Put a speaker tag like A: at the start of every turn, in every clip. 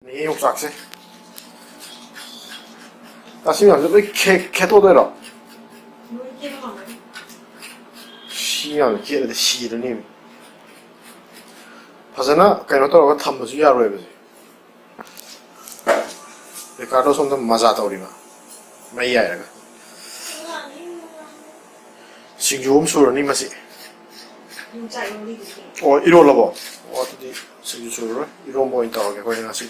A: 이 욕삭새 다시 완전 개도대라 시면 기회를 시르니 파잖아 그냥 또 탐무지 야로 해보지 Ricardo 손도 맞아다 우리가 마이야 이거 식주음 수르니 마시 이rol라 봐 어디 식주 수르 이런 뭐 있다고 거기 나시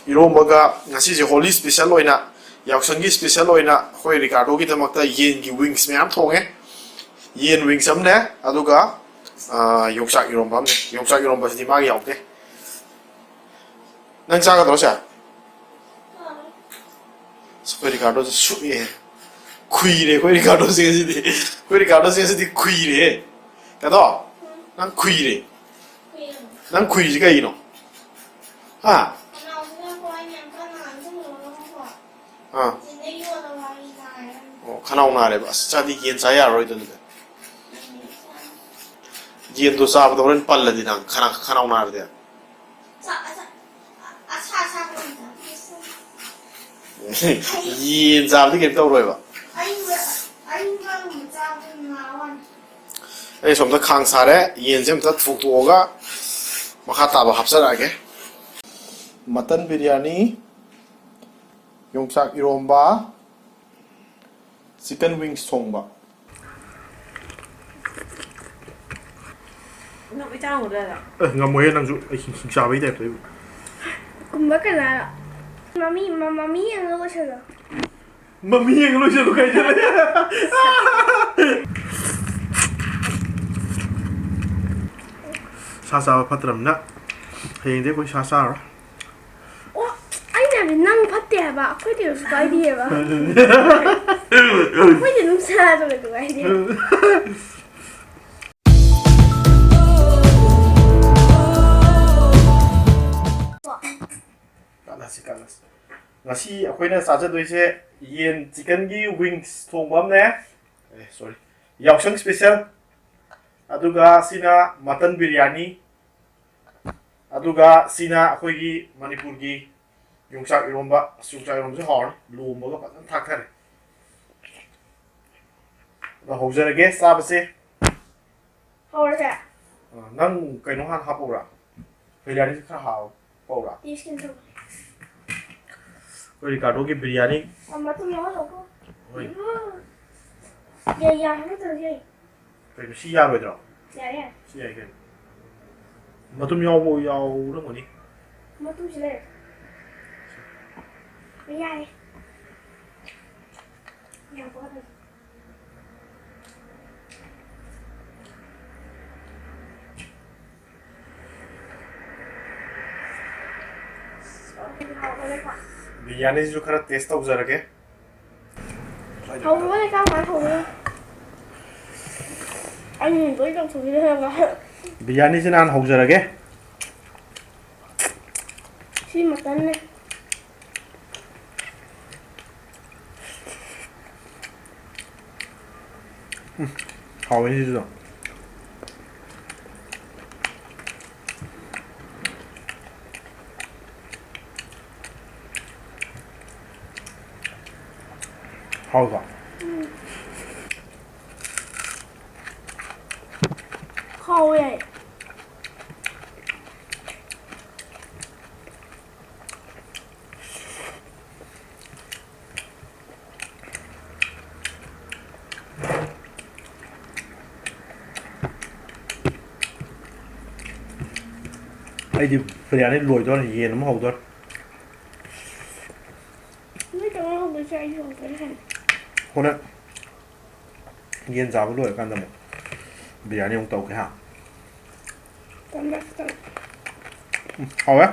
A: 이런 뭐가 나시 홀리 스페셜 오이나 약선기 스페셜 오이나 거기 리카르도기 때문에 yen기 윙스 매암 통해 yen 윙스 없네 아두가 욕삭 이런 밤네 욕삭 이런 밤이 막이 없대 난 자가 도시야 거기 리카르도 수예 구이래 거기 리카르도 생각이 거기 리카르도 생각이 구이래 그래도 난 구이래 난 구이지가 이노 아 가나오나 아래 짜디 기엔 자야 로이던데 기엔도 사브도 오른 빨라디랑 가나오나 아래 기엔 사브도 게임도 로이바 이 좀더 강사래 이엔좀더 툭툭오가 막하다바 합사하게 mutton biryani 용삭 이론바 chicken wings 통바
B: nó bị trao một đây à?
A: nga mo hen nang ju cha bai de tu
C: kumba ka na mami ang lo siya
A: mami ang lo siya kai jale sa sa patram na heng de ko sa sa ra
C: oh ai na bin nang patte ba akwai da su idea ba akwai da nung sa da idea
A: Kalas. Ngasi akoina sajadoise yen chicken gi wings thongbam ne. Sorry. Yaksang special. Aduga sina mutton biryani. Aduga sina akoigi Manipur gi yungsak iromba, yungsak iromba se hor lumba ga patan thakare. Da hojare sabase.
C: Hora
A: Nang kaino han hapura. Biryani se khá hao paura.
C: iskin to
A: Ricardo की biryani
C: amma to no ko
A: Oi.
C: ya no to ye
A: 그리고 시야로 들어
C: ya
A: 시야 이게 뭐좀 야오 야오는 거니
C: ma tu sile ya ya ko da
A: biryani जो खरा test हो जरा के
C: không có cái phải thùng anh nhìn tôi trong thùng như thế nào
A: biryani से नान हो जरा के
C: xin một tấn này
A: 好闻是这种好吧
C: khô vậy
A: ai đi biryani lùi cho này gì nó mới hậu cho
C: mấy trong nó không được chơi dùng cái này
A: hôm nay yên giá với lùi can ra một biryani ông tàu cái hạng
C: tấm đất tấm
A: hậu á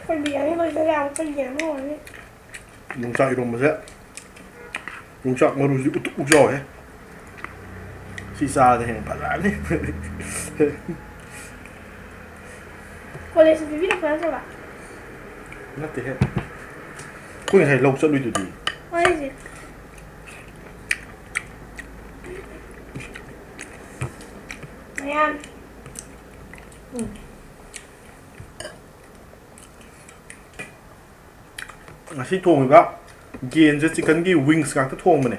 C: phần biển tôi sẽ làm phần biển rồi đấy
A: 용자 이런 거세 용자 뭐로 우저 해 시사데 발라네
C: con này sẽ biết được phải không ạ
A: ꯅꯠꯇꯦꯍꯦ ꯑꯩꯈꯣꯏ ꯉꯁꯥꯏ ꯂꯧ ꯆꯠꯂꯨꯏꯗꯨꯗꯤ
C: ꯍꯣꯏꯁꯦ ꯃꯌꯥꯝ
A: ꯉꯁꯤ ꯊꯣꯡꯉꯤꯕ ꯌꯦꯟꯁꯦ ꯆꯤꯛꯀꯟꯒꯤ wings ꯉꯥꯛꯇ ꯊꯣꯡꯕꯅꯦ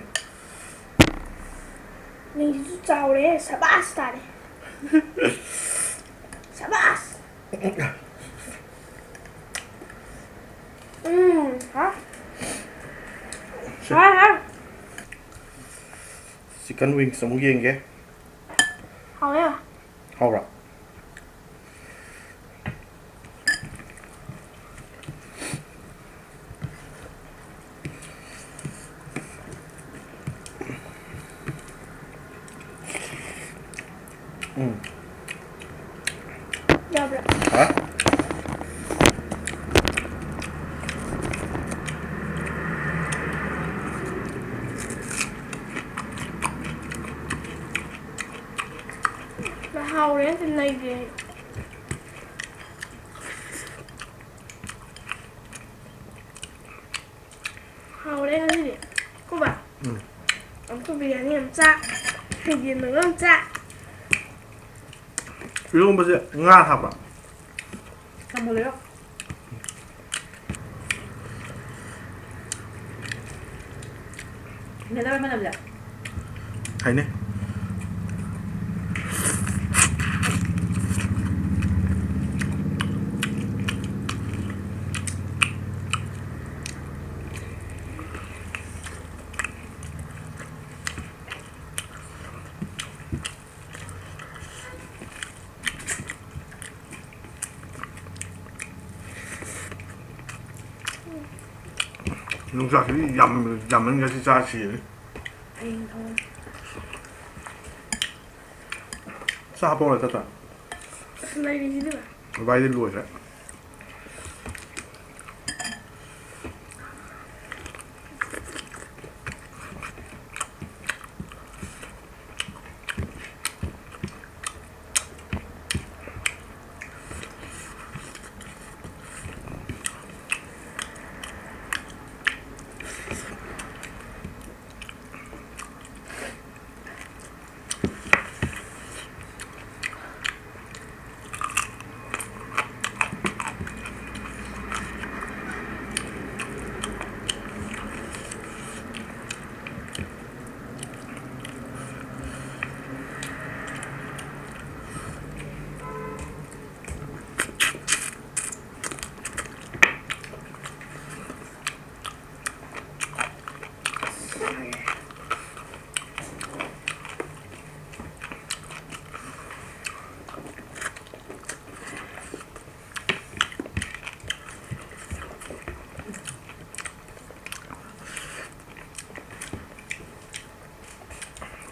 C: ꯃꯤꯁꯨ ꯆꯥꯎꯔꯦ ꯁꯕꯥꯁ ꯇꯥꯔꯦ ꯁꯕꯥꯁ ꯍꯥ ꯍꯥ
A: ꯆꯤꯛꯀꯟ ꯋꯤꯡꯁ ꯑꯃꯨꯛ ꯌꯦꯡꯒꯦ
C: ꯍꯥꯎꯋꯦ
A: ꯍꯥꯎꯕ꯭ꯔꯥ
C: ꯌꯥꯕ꯭ꯔꯥ
A: ꯍꯥ
C: ꯍꯥꯎꯔꯦ ꯅꯩꯒꯦ ꯍꯥꯎꯔꯦ ꯉꯁꯤꯗꯤ ꯀꯨꯕꯥ ꯑꯃꯨꯛꯀ ꯕꯤꯔꯌꯥꯅꯤ ꯑꯃ ꯆꯥ ꯌꯦꯟ ꯃꯔꯨ ꯑꯃ ꯆꯥ
A: ꯏꯔꯣꯝꯕꯁꯦ ꯉꯥ ꯍꯥꯞꯄ꯭ꯔꯥ
B: ꯊꯝꯃꯨꯔꯦ요. 내가 얼마나 보자.
A: 하이네 농사들이 얌은 것이 자시 사보라 됐다
C: ꯅꯩꯔꯤꯁꯤꯗꯤ
A: 바이들 누워서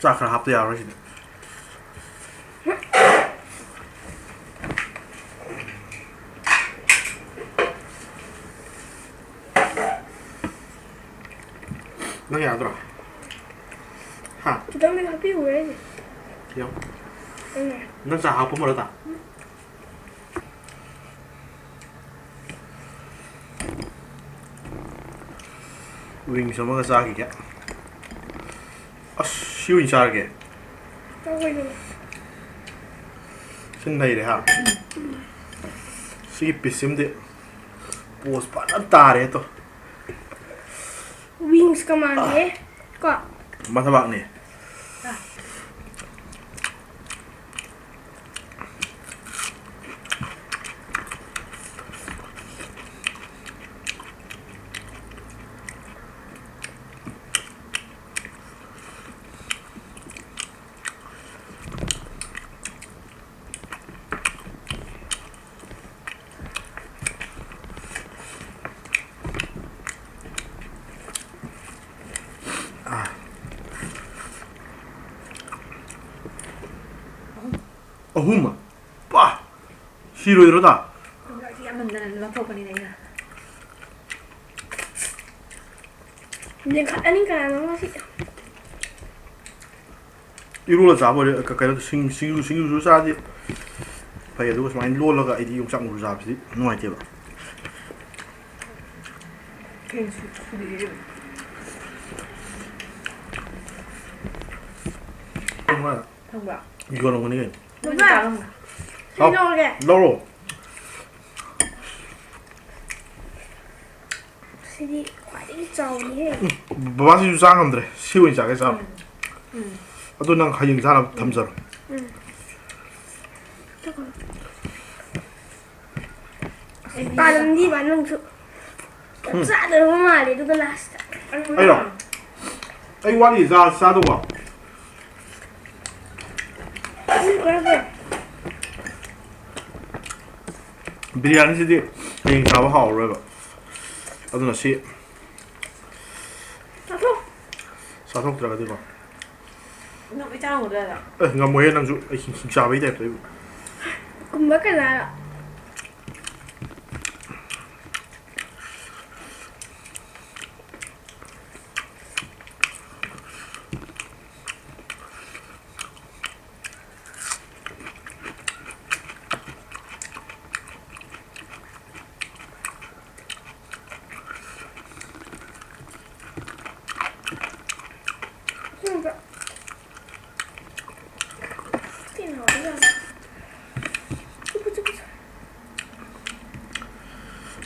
A: ꯆꯥꯛ ꯈꯔ ꯍꯥꯞꯇ ꯌꯥꯔꯣꯏ ꯁꯤꯗꯤ ꯅꯪ ꯌꯥꯗ꯭ꯔꯣ ꯍꯥ
C: ꯈꯤꯇꯪꯗꯤ ꯍꯥꯞꯄꯤꯌꯨ ꯍꯥꯏꯁꯦ
A: ꯌꯥꯎ ꯅꯪ ꯆꯥꯛ ꯍꯥꯞꯄ ꯃꯔꯛꯇ ꯋꯤꯡꯁ ꯑꯃꯒ ꯆꯥꯈꯤꯒꯦ ꯑꯁ ꯁꯤ ꯑꯣꯏꯅ ꯆꯥꯔꯒꯦ ꯁꯤ ꯅꯩꯔꯦ ꯍꯥ ꯁꯤꯒꯤ ꯄꯤꯁꯁꯤꯃꯗꯤ ꯄꯣꯁ ꯐꯖꯅ ꯇꯥꯔꯦ ꯇꯣ
C: ꯋꯤꯡꯁꯀ ꯃꯥꯟꯗꯦ ꯀꯣ
A: ꯃꯊꯕꯥꯛꯅꯤ 어흠 빠 시로이로다
B: ꯌꯥꯝ ꯃꯟꯗꯅ ꯂꯧꯊꯣꯛꯄꯅꯤꯅꯦ ꯑꯩꯅ.
C: ꯂꯦꯡꯈꯠꯂꯅꯤ ꯀꯅꯥꯅꯣ ꯉꯁꯤ
A: 이로라 잡아버려 그러니까 싱유주 짜지 ꯐꯩ ꯑꯗꯨꯒ ꯁꯨꯃꯥꯏꯅ ꯂꯣꯜꯂꯒ ꯑꯩꯗꯤ ꯌꯣꯡꯆꯥꯛ ꯃꯔꯨ ꯆꯥꯕꯁꯤꯗꯤ ꯅꯨꯡꯉꯥꯏꯇꯦꯕ
B: ꯍꯌꯦꯡ 수비를
A: 정말
B: 당구야.
A: 이거는 거니.
B: 누가?
C: Xin lỗi kìa.
A: 너로.
C: Xin đi, khỏi đi trầu gì hết.
A: 맛이 좀 짱한데 시원히 짜게서. 또 난 가진 사람 담서.
C: Bà làm đi bán lông sự. Dạ được không mà để tôi cái là
A: 아니요. 아이 와리 자 싸도 와.
C: Quá rồi.
A: 비리아니시디 행 잡아 하오르가. 아두나 시
C: Sao không?
A: 사속 들어가 되고.
B: nó bị trao một rồi à?
A: nga 뭐해 낭주 진짜 왜 돼?
C: Cùng với cái này ạ.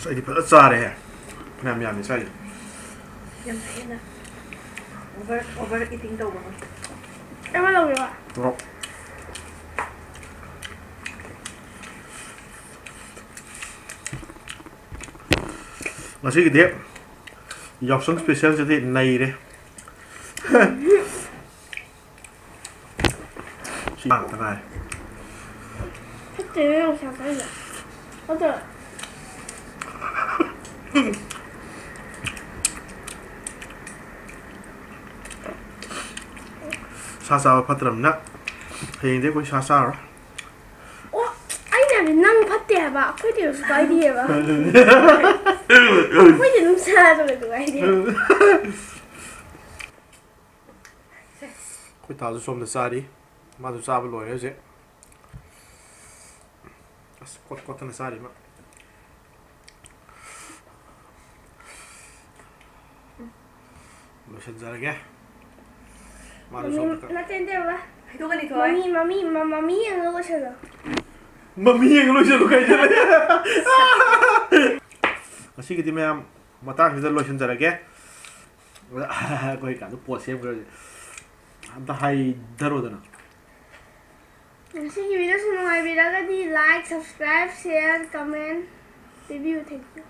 A: 쌀이 별로 쌀해. 미안 쌀이.
B: Em thấy nè. Over eating đâu mà.
C: Em bắt đầu rồi ạ.
A: 어. 맛있게 돼. 역성 스페셜 내일에. 시방 당할.
C: Thích tiền không sao cái gì. Có được.
A: 사사 파트람나. 회인데 거기 사사라.
C: Ủa, anh làm thì năng phát tiền bà. Quyết định được cái idea bà. Quyết định không xa rồi được idea.
A: 거기 다도 좀 더 쌀이. 마도 쌀을 넣어야지. 꽉꽉한 쌀이만. 로션 잘게. 마도 좀 더.
C: Nó tên đều bà.
B: Hãy thuốc cái đi thôi.
C: Mami ăn nó có sao rồi.
A: 마미행 로션 가야 맛있게 되면 뭐딱 그대로 로션 잘게. 거기 가서 보세요 그러지. 한다 하이 다로잖아.
C: Xin video xin mời vì đã đi like, subscribe, share, comment, review. Thank you.